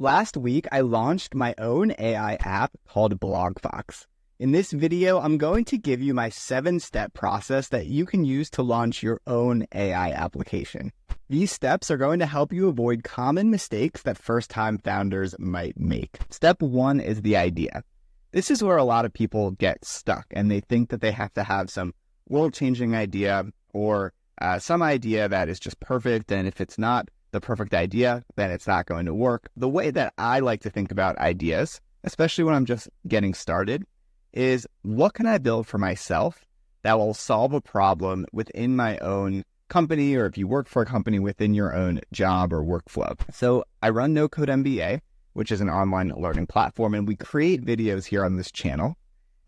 Last week, I launched my own AI app called BlogFox. In this video, I'm going to give you my 7-step process that you can use to launch your own AI application. These steps are going to help you avoid common mistakes that first-time founders might make. Step 1 is the idea. This is where a lot of people get stuck, and they think that they have to have some world-changing idea or some idea that is just perfect, and if it's not the perfect idea, then it's not going to work. The way that I like to think about ideas, especially when I'm just getting started, is what can I build for myself that will solve a problem within my own company, or if you work for a company, within your own job or workflow. So I run No Code MBA, which is an online learning platform, and we create videos here on this channel.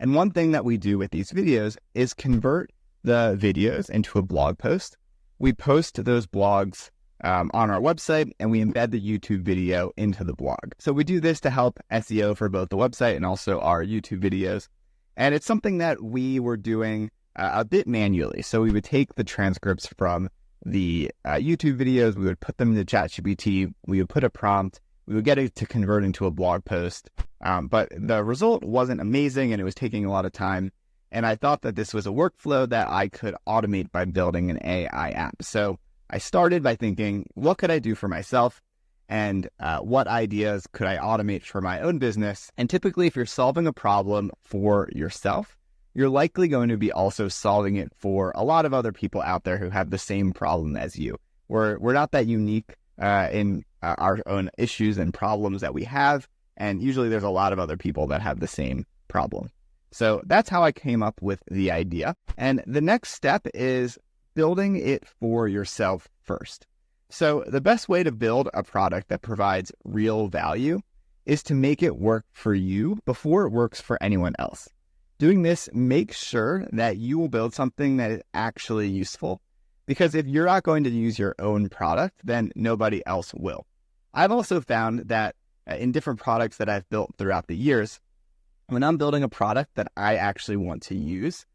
And one thing that we do with these videos is convert the videos into a blog post. We post those blogs on our website, and we embed the YouTube video into the blog. So we do this to help SEO for both the website and also our YouTube videos. And it's something that we were doing a bit manually. So we would take the transcripts from the YouTube videos, we would put them into ChatGPT, we would put a prompt, we would get it to convert into a blog post. But the result wasn't amazing, and it was taking a lot of time. And I thought that this was a workflow that I could automate by building an AI app. So I started by thinking, what could I do for myself? And what ideas could I automate for my own business? And typically, if you're solving a problem for yourself, you're likely going to be also solving it for a lot of other people out there who have the same problem as you. We're not that unique in our own issues and problems that we have. And usually there's a lot of other people that have the same problem. So that's how I came up with the idea. And the next step is building it for yourself first. So the best way to build a product that provides real value is to make it work for you before it works for anyone else. Doing this makes sure that you will build something that is actually useful, because if you're not going to use your own product, then nobody else will. I've also found that in different products that I've built throughout the years, when I'm building a product that I actually want to use,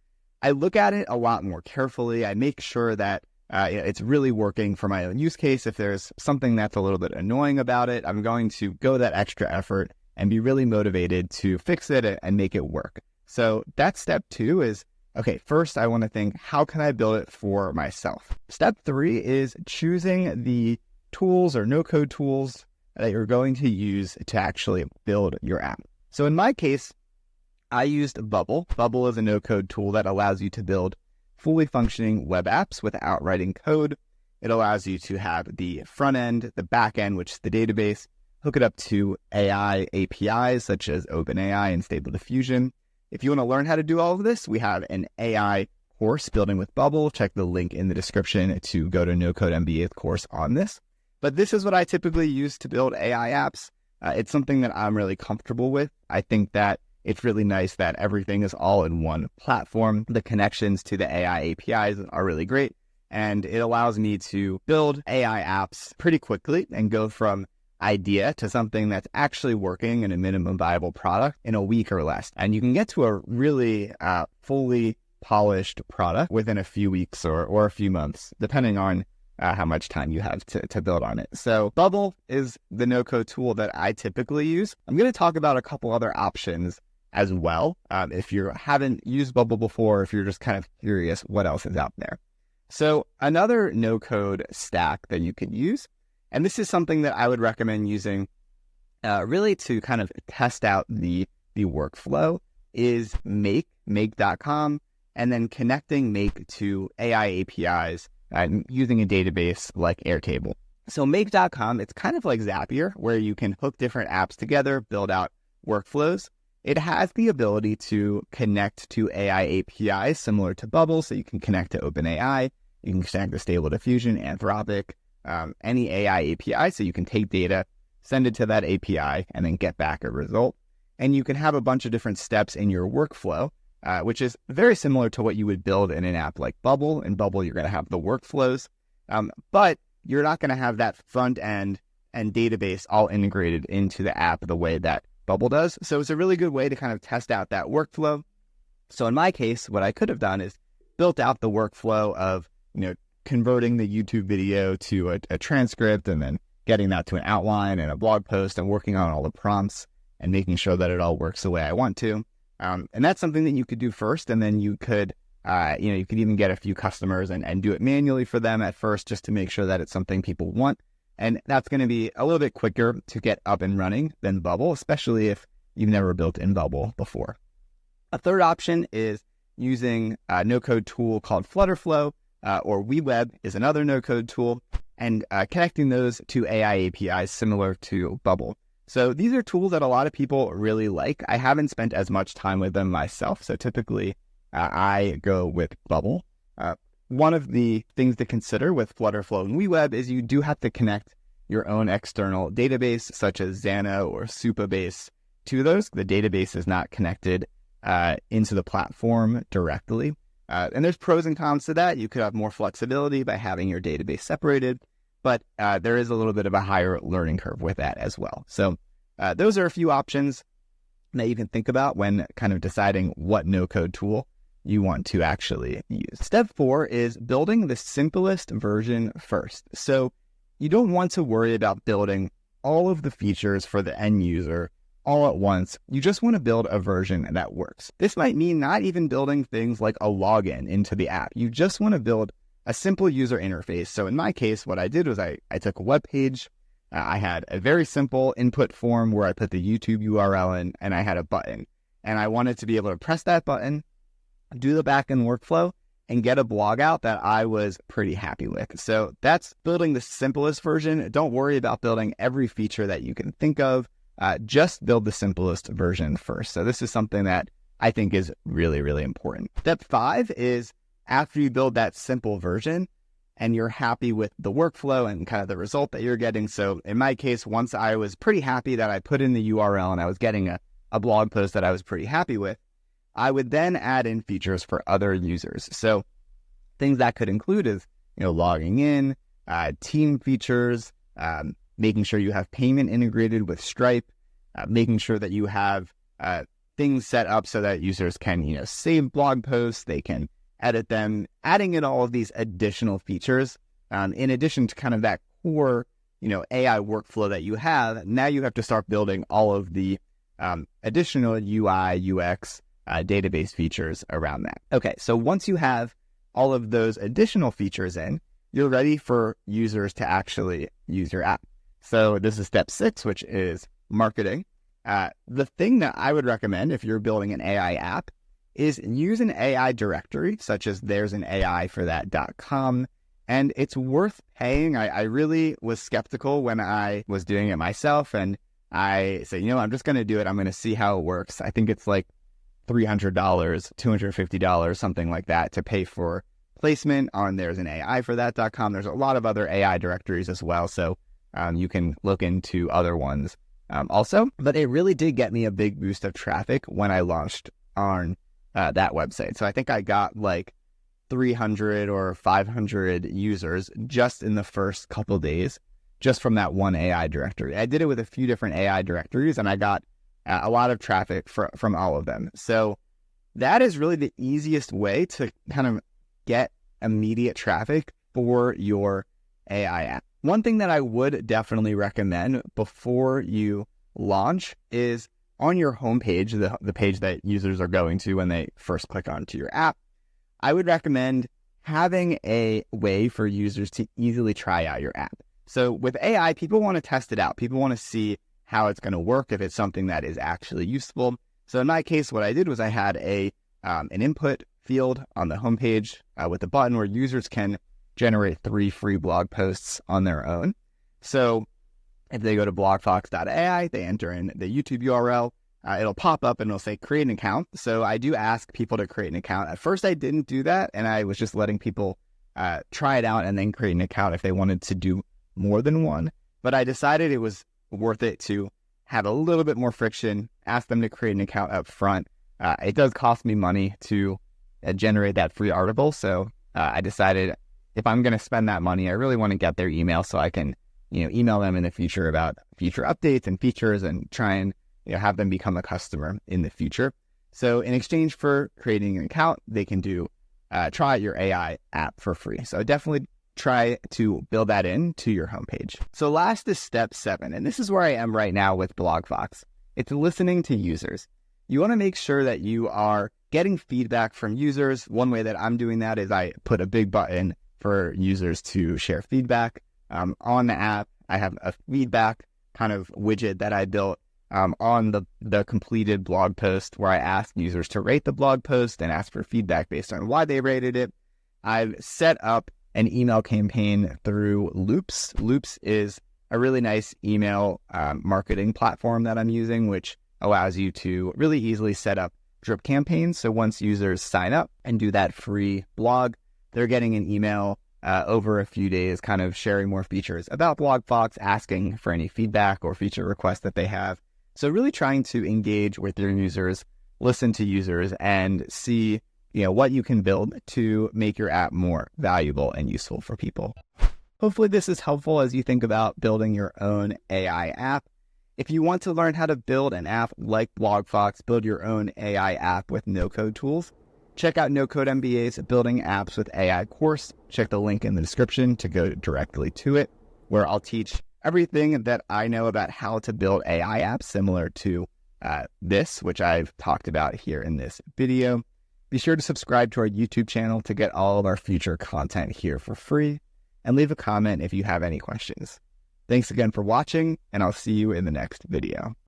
I look at it a lot more carefully. I make sure that it's really working for my own use case. If there's something that's a little bit annoying about it, I'm going to go that extra effort and be really motivated to fix it and make it work. So that's step 2 is, okay, first I want to think, how can I build it for myself? Step 3 is choosing the tools or no-code tools that you're going to use to actually build your app. So in my case, I used Bubble. Bubble is a no-code tool that allows you to build fully functioning web apps without writing code. It allows you to have the front end, the back end, which is the database, hook it up to AI APIs such as OpenAI and Stable Diffusion. If you want to learn how to do all of this, we have an AI course, Building with Bubble. Check the link in the description to go to No Code MBA course on this. But this is what I typically use to build AI apps. It's something that I'm really comfortable with. I think that it's really nice that everything is all in one platform. The connections to the AI APIs are really great, and it allows me to build AI apps pretty quickly and go from idea to something that's actually working in a minimum viable product in a week or less. And you can get to a really fully polished product within a few weeks or a few months, depending on how much time you have to build on it. So Bubble is the no-code tool that I typically use. I'm going to talk about a couple other options as well. If you haven't used Bubble before, if you're just kind of curious what else is out there. So another no-code stack that you can use, and this is something that I would recommend using really to kind of test out the workflow, is make.com, and then connecting Make to AI APIs using a database like Airtable. So make.com, it's kind of like Zapier, where you can hook different apps together, build out workflows. It has the ability to connect to AI APIs similar to Bubble, so you can connect to OpenAI, you can connect to Stable Diffusion, Anthropic, any AI API, so you can take data, send it to that API, and then get back a result. And you can have a bunch of different steps in your workflow, which is very similar to what you would build in an app like Bubble. In Bubble, you're going to have the workflows, but you're not going to have that front end and database all integrated into the app the way that Bubble does. So it's a really good way to kind of test out that workflow. So in my case, what I could have done is built out the workflow of, converting the YouTube video to a transcript and then getting that to an outline and a blog post and working on all the prompts and making sure that it all works the way I want to. And that's something that you could do first, and then you could, you could even get a few customers and do it manually for them at first, just to make sure that it's something people want. And that's going to be a little bit quicker to get up and running than Bubble, especially if you've never built in Bubble before. A third option is using a no-code tool called Flutter, or WeWeb is another no-code tool, and connecting those to AI APIs similar to Bubble. So these are tools that a lot of people really like. I haven't spent as much time with them myself, so typically I go with Bubble. One of the things to consider with Flutter, and WeWeb is you do have to connect your own external database, such as Xana or Supabase, to those. The database is not connected into the platform directly. And there's pros and cons to that. You could have more flexibility by having your database separated, but there is a little bit of a higher learning curve with that as well. So those are a few options that you can think about when kind of deciding what no-code tool you want to actually use. Step 4 is building the simplest version first. So you don't want to worry about building all of the features for the end user all at once. You just want to build a version that works. This might mean not even building things like a login into the app. You just want to build a simple user interface. So in my case, what I did was I took a web page. I had a very simple input form where I put the YouTube URL in, and I had a button. And I wanted to be able to press that button, do the backend workflow, and get a blog out that I was pretty happy with. So that's building the simplest version. Don't worry about building every feature that you can think of. Just build the simplest version first. So this is something that I think is really, really important. Step 5 is after you build that simple version and you're happy with the workflow and kind of the result that you're getting. So in my case, once I was pretty happy that I put in the URL and I was getting a blog post that I was pretty happy with, I would then add in features for other users. So things that could include is, logging in, team features, making sure you have payment integrated with Stripe, making sure that you have things set up so that users can, save blog posts, they can edit them, adding in all of these additional features. In addition to kind of that core, AI workflow that you have, now you have to start building all of the additional UI, UX, database features around that. Okay, so once you have all of those additional features in, you're ready for users to actually use your app. So this is step 6, which is marketing. The thing that I would recommend if you're building an AI app is use an AI directory, such as there's an AI for that.com. And it's worth paying. I really was skeptical when I was doing it myself. And I said, I'm just going to do it. I'm going to see how it works. I think it's like $300, $250, something like that, to pay for placement on there's an AI for that.com. There's a lot of other AI directories as well. So you can look into other ones also. But it really did get me a big boost of traffic when I launched on that website. So I think I got like 300 or 500 users just in the first couple of days, just from that one AI directory. I did it with a few different AI directories, and I got a lot of traffic from all of them. So that is really the easiest way to kind of get immediate traffic for your AI app. One thing that I would definitely recommend before you launch is on your homepage, the page that users are going to when they first click onto your app, I would recommend having a way for users to easily try out your app. So with AI, people want to test it out. People want to see how it's going to work, if it's something that is actually useful. So in my case, what I did was I had an input field on the homepage with a button where users can generate 3 free blog posts on their own. So if they go to blogfox.ai, they enter in the YouTube URL, it'll pop up and it'll say create an account. So I do ask people to create an account. At first I didn't do that, and I was just letting people try it out and then create an account if they wanted to do more than one. But I decided it was worth it to have a little bit more friction, ask them to create an account up front. It does cost me money to generate that free article. So I decided if I'm going to spend that money, I really want to get their email so I can, email them in the future about future updates and features and try and have them become a customer in the future. So in exchange for creating an account, they can try out your AI app for free. So definitely try to build that into your homepage. So last is step 7, and this is where I am right now with BlogFox. It's listening to users. You want to make sure that you are getting feedback from users. One way that I'm doing that is I put a big button for users to share feedback. On the app, I have a feedback kind of widget that I built on the completed blog post where I ask users to rate the blog post and ask for feedback based on why they rated it. I've set up an email campaign through Loops. Loops is a really nice email marketing platform that I'm using, which allows you to really easily set up drip campaigns. So once users sign up and do that free blog, they're getting an email over a few days, kind of sharing more features about BlogFox, asking for any feedback or feature requests that they have. So really trying to engage with your users, listen to users, and see what you can build to make your app more valuable and useful for people. Hopefully this is helpful as you think about building your own AI app. If you want to learn how to build an app like BlogFox, build your own AI app with no-code tools, check out No Code MBA's Building Apps with AI course. Check the link in the description to go directly to it, where I'll teach everything that I know about how to build AI apps similar to this, which I've talked about here in this video. Be sure to subscribe to our YouTube channel to get all of our future content here for free, and leave a comment if you have any questions. Thanks again for watching, and I'll see you in the next video.